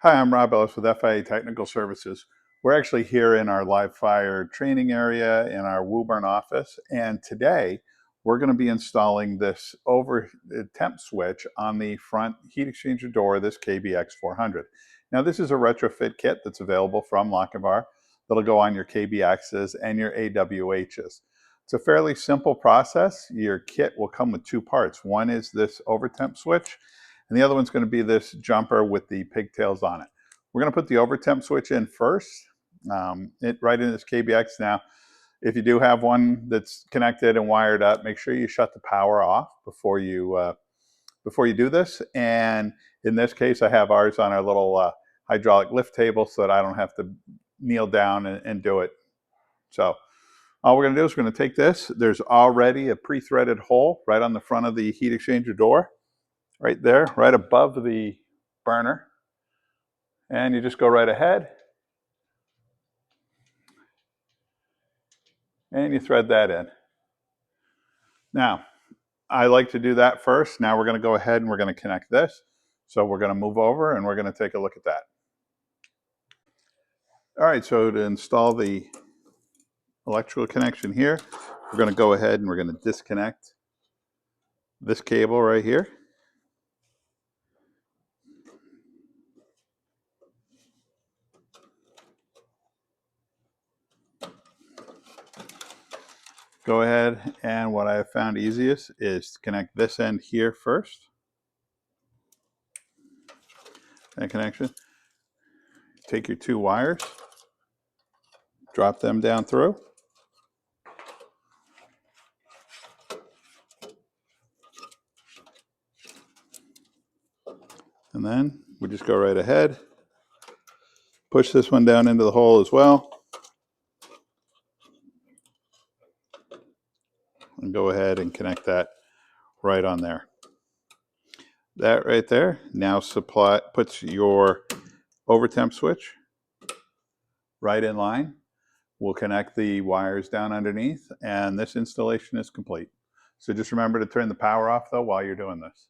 Hi, I'm Rob Ellis with FIA Technical Services. We're actually here in our live fire training area in our Woburn office, and today we're going to be installing this temp switch on the front heat exchanger door of this KBX 400. Now, this is a retrofit kit that's available from Lochinvar that'll go on your KBXs and your AWHs. It's a fairly simple process. Your kit will come with two parts. One is this overtemp switch, and the other one's going to be this jumper with the pigtails on it. We're going to put the overtemp switch in first, right in this KBX. Now, if you do have one that's connected and wired up, make sure you shut the power off before you do this. And in this case, I have ours on our little hydraulic lift table so that I don't have to kneel down and do it. So all we're going to do is we're going to take this. There's already a pre-threaded hole right on the front of the heat exchanger door. Right there, right above the burner. And you just go right ahead and you thread that in. Now, I like to do that first. Now we're going to go ahead and we're going to connect this. So we're going to move over and we're going to take a look at that. All right, so to install the electrical connection here, we're going to go ahead and we're going to disconnect this cable right here. Go ahead, and what I have found easiest is to connect this end here first. That connection. Take your two wires, drop them down through. And then we just go right ahead, push this one down into the hole as well, and go ahead and connect that right on there. That right there now puts your overtemp switch right in line. We'll connect the wires down underneath, and this installation is complete. So just remember to turn the power off though while you're doing this.